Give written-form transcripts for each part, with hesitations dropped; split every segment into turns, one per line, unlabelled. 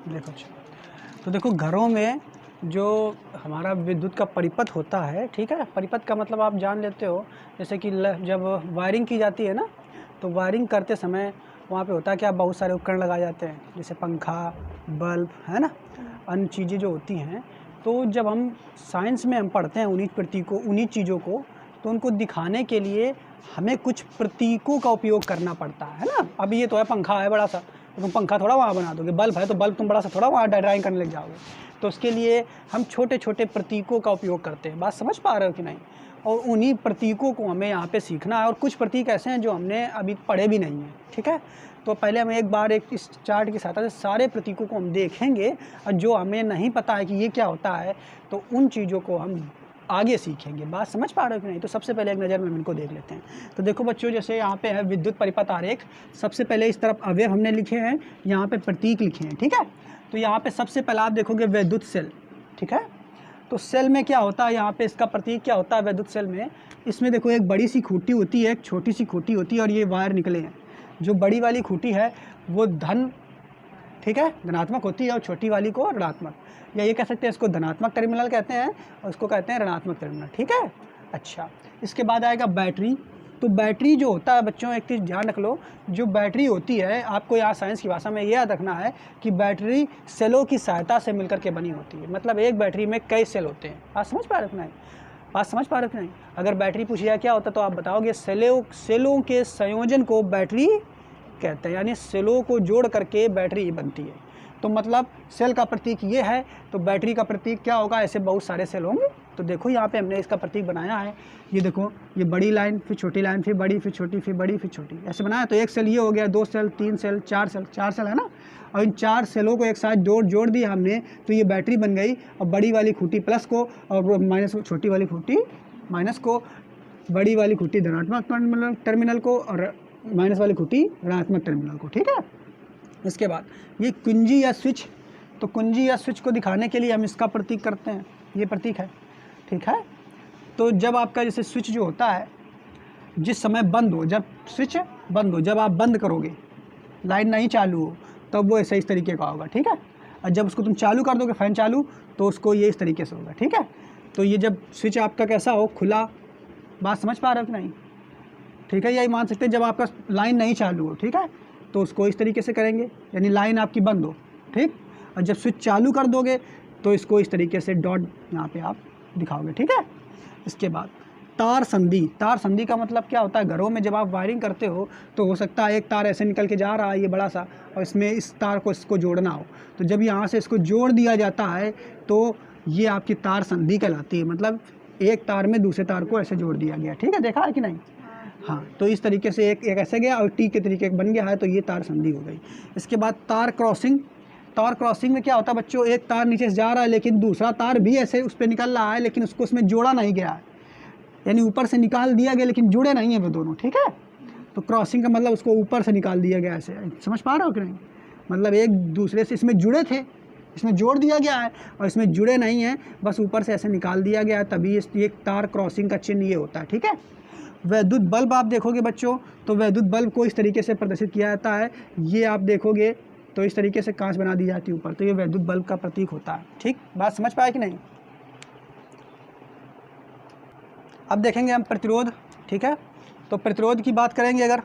देखो अच्छा, तो देखो घरों में जो हमारा विद्युत का परिपथ होता है, ठीक है, परिपथ का मतलब आप जान लेते हो, जैसे कि जब वायरिंग की जाती है ना, तो वायरिंग करते समय वहाँ पे होता है क्या, बहुत सारे उपकरण लगाए जाते हैं, जैसे पंखा, बल्ब, है ना, अन्य चीज़ें जो होती हैं। तो जब हम साइंस में हम पढ़ते हैं उन्हीं चीज़ों को, तो उनको दिखाने के लिए हमें कुछ प्रतीकों का उपयोग करना पड़ता है ना। अब ये तो है, पंखा है बड़ा सा, तो तुम पंखा थोड़ा वहाँ बना दोगे, बल्ब है तो बल्ब तुम बड़ा सा थोड़ा वहाँ ड्राइंग करने लग जाओगे। तो उसके लिए हम छोटे छोटे प्रतीकों का उपयोग करते हैं। बात समझ पा रहे हो कि नहीं? और उन्हीं प्रतीकों को हमें यहाँ पे सीखना है, और कुछ प्रतीक ऐसे हैं जो हमने अभी पढ़े भी नहीं हैं, ठीक है। तो पहले हम एक बार एक इस चार्ट की सहायता से सारे प्रतीकों को हम देखेंगे, और जो हमें नहीं पता है कि ये क्या होता है, तो उन चीज़ों को हम आगे सीखेंगे। बात समझ पा रहे हो कि नहीं? तो सबसे पहले एक नज़र में हम इनको देख लेते हैं। तो देखो बच्चों, जैसे यहाँ पे है विद्युत परिपथ आरेख। सबसे पहले इस तरफ अवयव हमने लिखे हैं, यहाँ पे प्रतीक लिखे हैं, ठीक है। तो यहाँ पे सबसे पहला आप देखोगे विद्युत सेल, ठीक है। तो सेल में क्या होता है, यहाँ पे इसका प्रतीक क्या होता है विद्युत सेल में? इसमें देखो एक बड़ी सी खूंटी होती है, एक छोटी सी खूंटी होती है, और ये वायर निकले हैं। जो बड़ी वाली खूंटी है वो धन, ठीक है, धनात्मक होती है, और छोटी वाली को ऋणात्मक, या ये कह सकते हैं इसको धनात्मक टर्मिनल कहते हैं, और इसको कहते हैं ऋणात्मक टर्मिनल, ठीक है। अच्छा, इसके बाद आएगा बैटरी। तो बैटरी जो होता है बच्चों, एक चीज़ ध्यान रख लो, जो बैटरी होती है, आपको यहाँ साइंस की भाषा में ये याद रखना है कि बैटरी सेलों की सहायता से मिलकर के बनी होती है। मतलब एक बैटरी में कई सेल होते हैं। बात समझ पा रहे हो नहीं? बात समझ पा रहे हो नहीं? अगर बैटरी पूछी जाए क्या होता, तो आप बताओगे सेलों के संयोजन को बैटरी कहते हैं, यानी सेलों को जोड़ करके बैटरी बनती है। तो मतलब सेल का प्रतीक ये है, तो बैटरी का प्रतीक क्या होगा? ऐसे बहुत सारे सेल होंगे। तो देखो यहाँ पे हमने इसका प्रतीक बनाया है। ये देखो, ये बड़ी लाइन, फिर छोटी लाइन, फिर बड़ी, फिर छोटी, फिर बड़ी, फिर छोटी, ऐसे बनाया। तो एक सेल ये हो गया, 2 सेल, 3 सेल, 4 सेल, 4 सेल है ना। और इन 4 सेलों को एक साथ जोड़ दिया हमने, तो ये बैटरी बन गई। और बड़ी वाली खूंटी प्लस को, और माइनस को, छोटी वाली खूंटी माइनस को, बड़ी वाली खूंटी धनात्मक टर्मिनल को, और माइनस वाली खूंटी ऋणात्मक टर्मिनल को, ठीक है। इसके बाद ये कुंजी या स्विच। तो कुंजी या स्विच को दिखाने के लिए हम इसका प्रतीक करते हैं, ये प्रतीक है, ठीक है। तो जब आपका जैसे स्विच जो होता है, जिस समय बंद हो, जब स्विच बंद हो, जब आप बंद करोगे, लाइन नहीं चालू हो, तब वो ऐसे इस तरीके का होगा, ठीक है। और जब उसको तुम चालू कर दोगे, फैन चालू, तो उसको ये इस तरीके से होगा, ठीक है। तो ये जब स्विच आपका कैसा हो, खुला। बात समझ पा रहे हो कि नहीं? ठीक है, यही मान सकते हैं जब आपका लाइन नहीं चालू हो, ठीक है, तो उसको इस तरीके से करेंगे, यानी लाइन आपकी बंद हो, ठीक। और जब स्विच चालू कर दोगे, तो इसको इस तरीके से डॉट यहाँ पे आप दिखाओगे, ठीक है। इसके बाद तार संधि। तार संधि का मतलब क्या होता है? घरों में जब आप वायरिंग करते हो, तो हो सकता है एक तार ऐसे निकल के जा रहा है, ये बड़ा सा, और इसमें इस तार को इसको जोड़ना हो, तो जब यहाँ से इसको जोड़ दिया जाता है, तो ये आपकी तार संधि कहलाती है। मतलब एक तार में दूसरे तार को ऐसे जोड़ दिया गया, ठीक है, देखा है कि नहीं? हाँ, तो इस तरीके से एक ऐसे गया और टी के तरीके बन गया है, तो ये तार संधि हो गई। इसके बाद तार क्रॉसिंग। तार क्रॉसिंग में क्या होता है बच्चों? एक तार नीचे से जा रहा है, लेकिन दूसरा तार भी ऐसे उस पर निकल रहा है, लेकिन उसको उसमें जोड़ा नहीं गया है, यानी ऊपर से निकाल दिया गया, लेकिन जुड़े नहीं है वो दोनों, ठीक है। तो क्रॉसिंग का मतलब उसको ऊपर से निकाल दिया गया, ऐसे। समझ पा रहे हो कि नहीं? मतलब एक दूसरे से इसमें जुड़े थे, इसमें जोड़ दिया गया है, और इसमें जुड़े नहीं हैं, बस ऊपर से ऐसे निकाल दिया गया है, तभी ये तार क्रॉसिंग का चिन्ह ये होता है, ठीक है। वैद्युत बल्ब आप देखोगे बच्चों, तो वैद्युत बल्ब को इस तरीके से प्रदर्शित किया जाता है। ये आप देखोगे तो इस तरीके से कांच बना दी जाती है ऊपर, तो ये वैद्युत बल्ब का प्रतीक होता है, ठीक। बात समझ पाए कि नहीं? अब देखेंगे हम प्रतिरोध, ठीक है। तो प्रतिरोध की बात करेंगे अगर,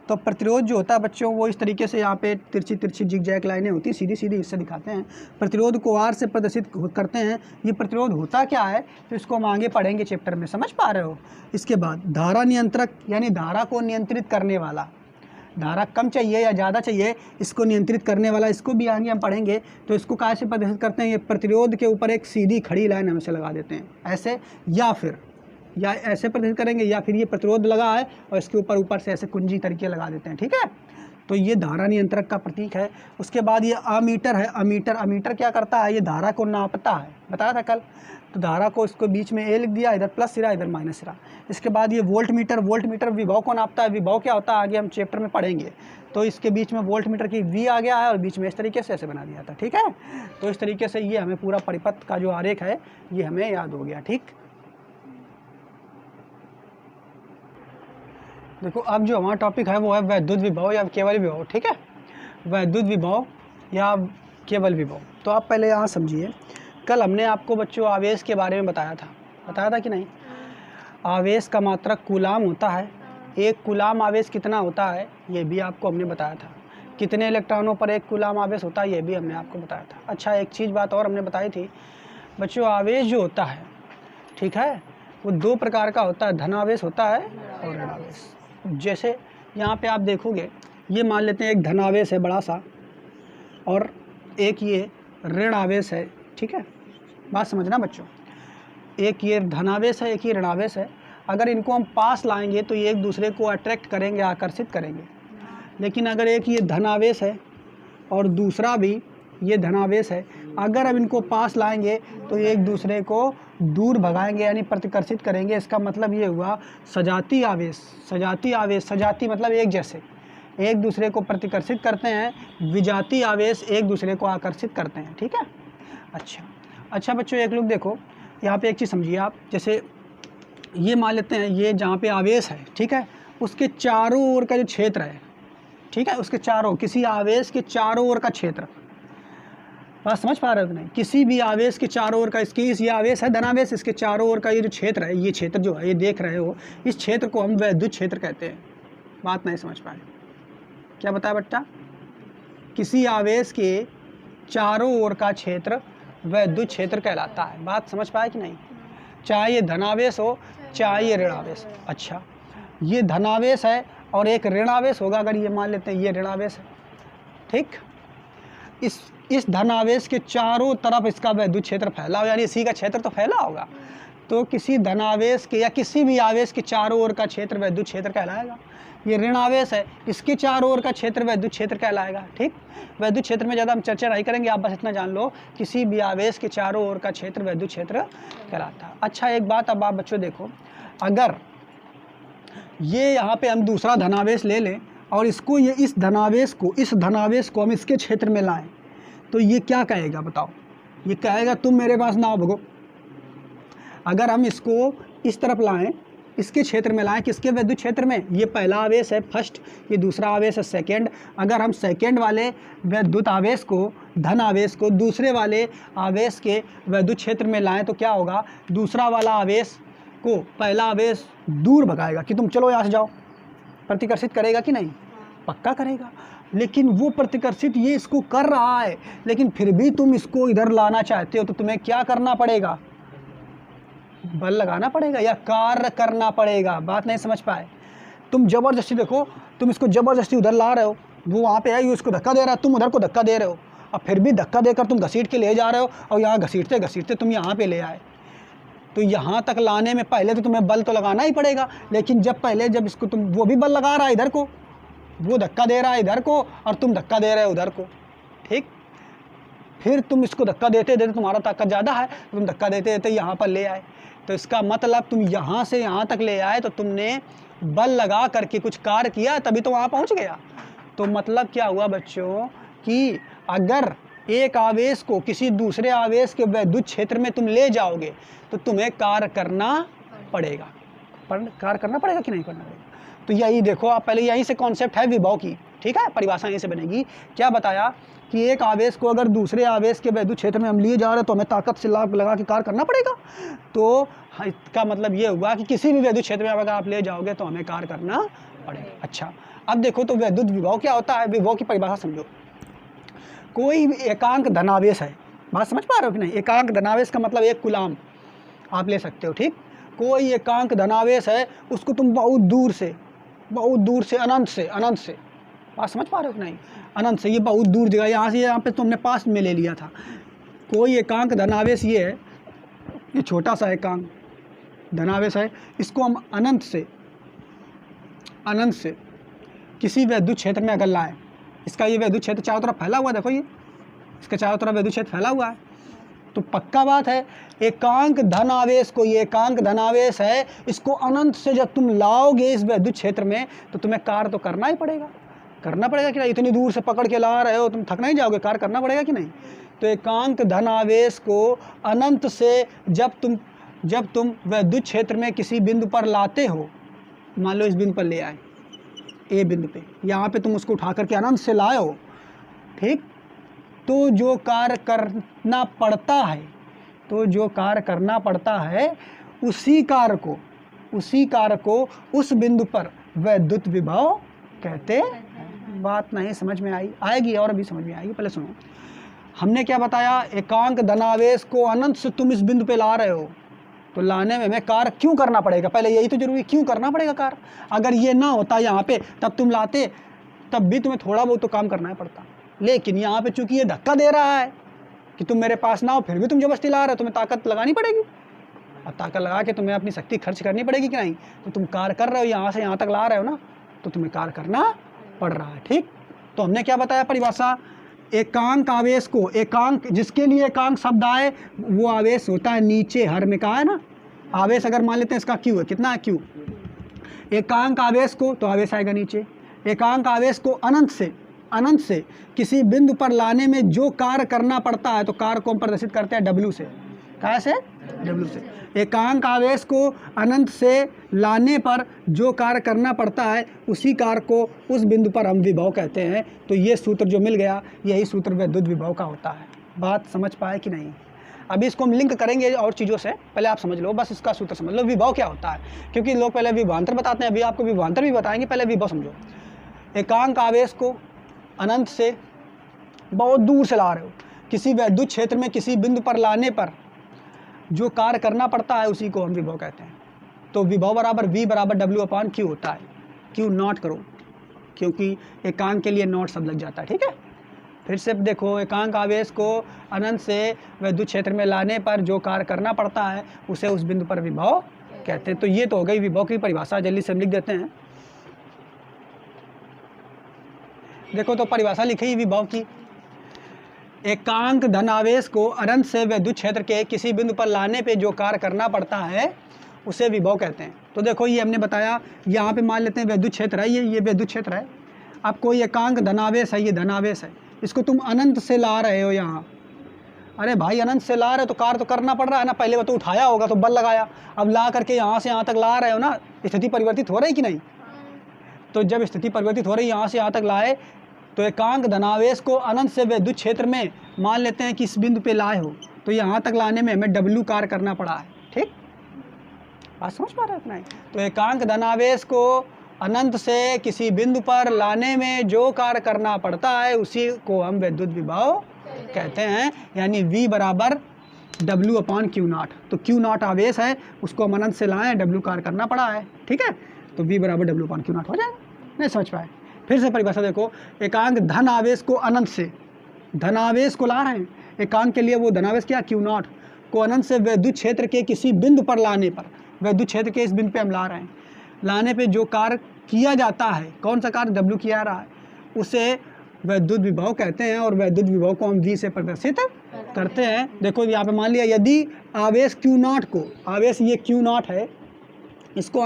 तो प्रतिरोध जो होता है बच्चों, वो इस तरीके से यहाँ पे तिरछी तिरछी जिगजैग लाइनें होती हैं, सीधी सीधी, इससे दिखाते हैं। प्रतिरोध को आर से प्रदर्शित करते हैं। ये प्रतिरोध होता क्या है, तो इसको हम आगे पढ़ेंगे चैप्टर में, समझ पा रहे हो। इसके बाद धारा नियंत्रक, यानी धारा को नियंत्रित करने वाला, धारा कम चाहिए या ज़्यादा चाहिए, इसको नियंत्रित करने वाला, इसको भी आगे हम पढ़ेंगे। तो इसको कैसे प्रदर्शित करते हैं? ये प्रतिरोध के ऊपर एक सीधी खड़ी लाइन हमेशा लगा देते हैं, ऐसे, या ऐसे प्रदर्शित करेंगे, या फिर ये प्रतिरोध लगा है और इसके ऊपर से ऐसे कुंजी तरीके लगा देते हैं, ठीक है। तो ये धारा नियंत्रक का प्रतीक है। उसके बाद ये अमीटर है। अमीटर क्या करता है? ये धारा को नापता है, बताया था कल। तो धारा को इसको बीच में ए लिख दिया, इधर प्लस सिरा, इधर माइनस सिरा। इसके बाद ये वोल्ट मीटर विभव को नापता है। विभव क्या होता है आगे हम चैप्टर में पढ़ेंगे। तो इसके बीच में वोल्ट मीटर की वी आ गया है, और बीच में इस तरीके से ऐसे बना दिया था, ठीक है। तो इस तरीके से ये हमें पूरा परिपथ का जो आरेख है ये हमें याद हो गया, ठीक। देखो अब जो हमारा टॉपिक है वो है वैद्युत विभव या केवल विभव, ठीक है। वैद्युत विभव या केवल विभव। तो आप पहले यहाँ समझिए, कल हमने आपको बच्चों आवेश के बारे में बताया था कि नहीं। आवेश का मात्रक कूलाम होता है। एक कूलाम आवेश कितना होता है ये भी आपको हमने बताया था। कितने इलेक्ट्रॉनों पर एक कूलाम आवेश होता है ये भी हमने आपको बताया था। अच्छा, एक चीज़ बात और हमने बताई थी बच्चों, आवेश जो होता है, ठीक है, वो दो प्रकार का होता है, धनावेश होता है और ऋणावेश। जैसे यहाँ पे आप देखोगे, ये मान लेते हैं एक धनावेश है बड़ा सा और एक ये ऋण आवेश है, ठीक है, बात समझना बच्चों। एक ये धनावेश है, एक ये ऋणावेश है। अगर इनको हम पास लाएंगे तो ये एक दूसरे को अट्रैक्ट करेंगे, आकर्षित करेंगे। लेकिन अगर एक ये धनावेश है और दूसरा भी ये धनावेश है, अगर हम इनको पास लाएंगे तो ये एक दूसरे को दूर भगाएंगे, यानी प्रतिकर्षित करेंगे। इसका मतलब ये हुआ सजाती आवेश। सजाती आवेश, सजाती मतलब एक जैसे, एक दूसरे को प्रतिकर्षित करते हैं। विजाती आवेश एक दूसरे को आकर्षित करते हैं, ठीक है। अच्छा बच्चों, एक लोग देखो यहाँ पे एक चीज़ समझिए आप। जैसे ये मान लेते हैं, ये जहाँ पे आवेश है, ठीक है, उसके चारों ओर का जो क्षेत्र है, ठीक है, उसके चारों, किसी आवेश के चारों ओर का क्षेत्र, बात समझ पा रहे हो कि नहीं। किसी भी आवेश के चारों ओर का, ये आवेश है धनावेश, इसके चारों ओर का ये जो क्षेत्र है, ये क्षेत्र जो है, ये देख रहे हो, इस क्षेत्र को हम वैद्युत क्षेत्र कहते हैं। बात नहीं समझ पाए, क्या बताया बच्चा? किसी आवेश के चारों ओर का क्षेत्र वैद्युत क्षेत्र कहलाता है। बात समझ पाए कि नहीं? चाहे ये धनावेश हो चाहे ये ऋणावेश। अच्छा, ये धनावेश है और एक ऋणावेश होगा। अगर ये मान लेते हैं ये ऋणावेश है, ठीक, इस धनावेश के चारों तरफ इसका वैद्युत क्षेत्र फैला हो, यानी इसी का क्षेत्र तो फैला होगा। तो किसी धनावेश के या किसी भी आवेश के चारों ओर का क्षेत्र वैद्युत क्षेत्र कहलाएगा। ये ऋणावेश है, इसके चारों ओर का क्षेत्र वैद्युत क्षेत्र कहलाएगा, ठीक। वैद्युत क्षेत्र में ज़्यादा हम चर्चा नहीं करेंगे, आप बस इतना जान लो, किसी भी आवेश के चारों ओर का क्षेत्र वैद्युत क्षेत्र कहलाता है। अच्छा, एक बात अब आप बच्चों देखो, अगर ये यहाँ पे हम दूसरा धनावेश ले लें और इसको, ये इस धनावेश को हम इसके क्षेत्र में लाएं, तो ये क्या कहेगा बताओ? ये कहेगा तुम मेरे पास ना आओ भगो। अगर हम इसको इस तरफ लाएं, इसके क्षेत्र में लाएं, किसके वैद्युत क्षेत्र में? ये पहला आवेश है फर्स्ट, ये दूसरा आवेश है सेकंड। अगर हम सेकंड वाले वैद्युत आवेश को, धन आवेश को, दूसरे वाले आवेश के वैद्युत क्षेत्र में लाएं तो क्या होगा? दूसरा वाला आवेश को पहला आवेश दूर भगाएगा कि तुम चलो यहाँ से जाओ। प्रतिकर्षित करेगा कि नहीं? पक्का करेगा। लेकिन वो प्रतिकर्षित ये इसको कर रहा है, लेकिन फिर भी तुम इसको इधर लाना चाहते हो, तो तुम्हें क्या करना पड़ेगा? बल लगाना पड़ेगा या कार्य करना पड़ेगा। बात नहीं समझ पाए? तुम जबरदस्ती, देखो तुम इसको जबरदस्ती उधर ला रहे हो, वो वहाँ पे है, उसको धक्का दे रहा है, तुम उधर को धक्का दे रहे हो, अब फिर भी धक्का देकर तुम घसीट के ले जा रहे हो, और यहाँ घसीटते घसीटते तुम यहाँ पे ले आए। तो यहाँ तक लाने में पहले तो तुम्हें बल तो लगाना ही पड़ेगा। लेकिन जब इसको तुम, वो भी बल लगा रहा है इधर को, वो धक्का दे रहा है इधर को और तुम धक्का दे रहे हो उधर को, ठीक। फिर तुम इसको धक्का देते देते, तुम्हारा ताकत ज़्यादा है, तुम धक्का देते देते यहाँ पर ले आए। तो इसका मतलब तुम यहाँ से यहाँ तक ले आए तो तुमने बल लगा करके कुछ कार्य किया, तभी तो वहाँ पहुँच गया। तो मतलब क्या हुआ बच्चों कि अगर एक आवेश को किसी दूसरे आवेश के वैद्युत क्षेत्र में तुम ले जाओगे तो तुम्हें कार्य करना पड़ेगा। कार्य करना पड़ेगा कि नहीं करना पड़ेगा? तो यही देखो आप, पहले यहीं से कॉन्सेप्ट है विभव की, ठीक है, परिभाषा यहीं से बनेगी। क्या बताया कि एक आवेश को अगर दूसरे आवेश के वैद्युत क्षेत्र में हम लिए जा रहे हैं तो हमें ताकत से लगा के कार्य करना पड़ेगा। तो इसका मतलब ये हुआ कि किसी भी वैद्युत क्षेत्र में अगर आप ले जाओगे तो हमें कार्य करना पड़ेगा। अच्छा, अब देखो तो वैद्युत विभव क्या होता है? विभव की परिभाषा समझो। कोई भी एकांक धनावेश है, बात समझ पा रहे हो कि नहीं? एकांक धनावेश का मतलब एक कूलाम आप ले सकते हो, ठीक। कोई एकांक धनावेश है, उसको तुम बहुत दूर से अनंत से, बात समझ पा रहे हो कि नहीं? अनंत से, ये बहुत दूर जगह, यहाँ से यहाँ पे तुमने पास में ले लिया था। कोई एकांक धनावेश ये है, ये छोटा सा एकांक धनावेश है, इसको हम अनंत से किसी वैद्युत क्षेत्र में अगर लाएं, इसका ये वैद्युत क्षेत्र चारों तरफ फैला हुआ, देखो ये इसके चारों तरफ वैद्युत क्षेत्र फैला हुआ है, तो पक्का बात है एकांक धनावेश को, ये एकांक धनावेश है, इसको अनंत से जब तुम लाओगे इस वैद्युत क्षेत्र में तो तुम्हें कार्य तो करना ही पड़ेगा। करना पड़ेगा कि नहीं? इतनी दूर से पकड़ के ला रहे हो, तुम थक नहीं जाओगे? कार्य करना पड़ेगा कि नहीं? तो एकांक धनावेश को अनंत से जब तुम वैद्युत क्षेत्र में किसी बिंदु पर लाते हो, मान लो इस बिंदु पर ले आए, ए बिंदु पे, यहाँ पे तुम उसको उठा करके अनंत से लाए हो, ठीक। तो जो कार्य करना पड़ता है, तो जो कार्य करना पड़ता है उसी कार्य को उस बिंदु पर वैद्युत विभव कहते हैं। बात नहीं समझ में आई? आएगी और अभी समझ में आएगी। पहले सुनो, हमने क्या बताया, एकांक धनावेश को अनंत से तुम इस बिंदु पे ला रहे हो, तो लाने में हमें कार्य क्यों करना पड़ेगा? पहले यही तो जरूरी, क्यों करना पड़ेगा कार्य? अगर ये ना होता यहाँ पे तब तुम लाते, तब भी तुम्हें थोड़ा बहुत तो काम करना पड़ता। लेकिन यहाँ पे चूंकि ये धक्का दे रहा है कि तुम मेरे पास ना हो, फिर भी तुम जबरदस्ती ला रहे हो, तुम्हें ताकत लगानी पड़ेगी। अब ताकत लगा के तुम्हें अपनी शक्ति खर्च करनी पड़ेगी कि नहीं? तो तुम कार्य कर रहे हो, यहाँ से यहाँ तक ला रहे हो ना, तो तुम्हें कार्य करना पड़ रहा है। ठीक, तो हमने क्या बताया परिभाषा, एकांक आवेश को, एकांक जिसके लिए एकांक शब्द आए वो आवेश होता है नीचे, हर में कहा है ना, आवेश अगर मान लेते हैं इसका क्यू है, कितना है क्यू, एकांक आवेश को तो आवेश आएगा नीचे। एकांक आवेश को अनंत से किसी बिंदु पर लाने में जो कार्य करना पड़ता है, तो कार्य को हम प्रदर्शित करते हैं W से, कैसे, W से। एकांक आवेश को अनंत से लाने पर जो कार्य करना पड़ता है उसी कार्य को उस बिंदु पर हम विभव कहते हैं। तो ये सूत्र जो मिल गया, यही सूत्र वैद्युत विभव का होता है। बात समझ पाए कि नहीं? अभी इसको हम लिंक करेंगे और चीज़ों से, पहले आप समझ लो, बस इसका सूत्र समझ लो, विभव क्या होता है। क्योंकि लोग पहले विभवांतर बताते हैं, अभी आपको विभवांतर भी बताएंगे, पहले विभव समझो। एकांक आवेश को अनंत से बहुत दूर से ला रहे हो, किसी वैद्युत क्षेत्र में किसी बिंदु पर लाने पर जो कार्य करना पड़ता है उसी को हम विभव कहते हैं। तो विभव बराबर V बराबर W/Q होता है। Q नॉट करो, क्योंकि एकांक के लिए नॉट शब्द लग जाता है। ठीक है, फिर से देखो, एकांक आवेश को अनंत से वैद्युत क्षेत्र में लाने पर जो कार्य करना पड़ता है उसे उस बिंदु पर विभव कहते हैं। तो ये तो हो गई विभव की परिभाषा, जल्दी से हम लिख देते हैं। देखो तो परिभाषा लिखी विभव की, एकांक धनावेश को अनंत से वैद्युत क्षेत्र के किसी बिंदु पर लाने पे जो कार्य करना पड़ता है उसे विभव कहते हैं। तो देखो ये हमने बताया, यहाँ पे मान लेते हैं वैद्युत क्षेत्र है, ये वैद्युत क्षेत्र है। अब कोई एकांक धनावेश है, ये धनावेश है, इसको तुम अनंत से ला रहे हो यहाँ। अरे भाई अनंत से ला रहे हो तो कार्य तो करना पड़ रहा है ना, पहले वो तो उठाया होगा तो बल लगाया, अब ला करके यहाँ से यहाँ तक ला रहे हो ना, स्थिति परिवर्तित हो रही कि नहीं? तो जब स्थिति परिवर्तित हो रही है, यहाँ से यहाँ तक लाए, तो एकांक धनावेश को अनंत से वैद्युत क्षेत्र में मान लेते हैं कि इस बिंदु पे लाए हो, तो यहाँ तक लाने में हमें W कार्य करना पड़ा है। ठीक, बात समझ पा रहे हो नहीं? तो एकांक धनावेश को अनंत से किसी बिंदु पर लाने में जो कार्य करना पड़ता है उसी को हम वैद्युत विभव कहते हैं। यानी V बराबर W/Q0। तो Q0 आवेश है, उसको हम अनंत से लाएं, W कार्य करना पड़ा है। ठीक है, तो V बराबर W/Q0 हो जाएगा। नहीं समझ पाए? फिर से परिभाषा देखो, एकांक धन आवेश को अनंत से, धनावेश को ला रहे हैं, एकांक के लिए वो धनावेश क्या, Q0 को अनंत से वैद्युत क्षेत्र के किसी बिंदु पर लाने पर, वैद्युत क्षेत्र के इस बिंदु पे हम ला रहे हैं, लाने पे जो कार्य किया जाता है, कौन सा कार्य W किया रहा है, उसे वैद्युत विभव कहते हैं। और वैद्युत विभव को हम V से प्रदर्शित करते हैं। देखो यहाँ पे मान लिया, यदि आवेश Q0 को, आवेश ये Q0 है, इसको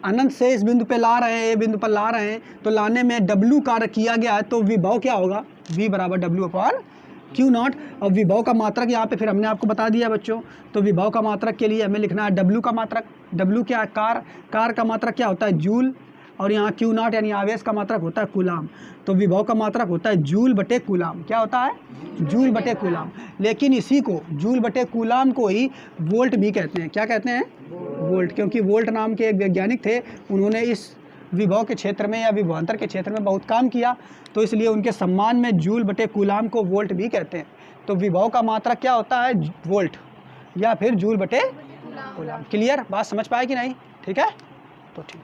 अनंत से इस बिंदु पे ला रहे हैं, ये बिंदु पर ला रहे हैं, तो लाने में W कार्य किया गया है, तो विभव क्या होगा, V बराबर W/Q0। और विभव का मात्रक यहाँ पे फिर हमने आपको बता दिया बच्चों। तो विभव का मात्रक के लिए हमें लिखना है W का मात्रक। W क्या है, कार का मात्रक क्या होता है, जूल, और यहाँ Q0 यानी आवेश का मात्रक होता है कूलाम। तो विभव का मात्रक होता है जूल बटे कूलाम। क्या होता है, जूल बटे कूलाम। लेकिन इसी को, जूल बटे कूलाम को ही वोल्ट भी कहते हैं। क्या कहते हैं, वोल्ट, क्योंकि वोल्ट नाम के एक वैज्ञानिक थे, उन्होंने इस विभव के क्षेत्र में या विभवांतर के क्षेत्र में बहुत काम किया, तो इसलिए उनके सम्मान में जूल बटे कूलाम को वोल्ट भी कहते हैं। तो विभव का मात्रक क्या होता है, वोल्ट या फिर जूल बटे कूलाम। क्लियर, बात समझ पाए कि नहीं? ठीक है, तो ठीक।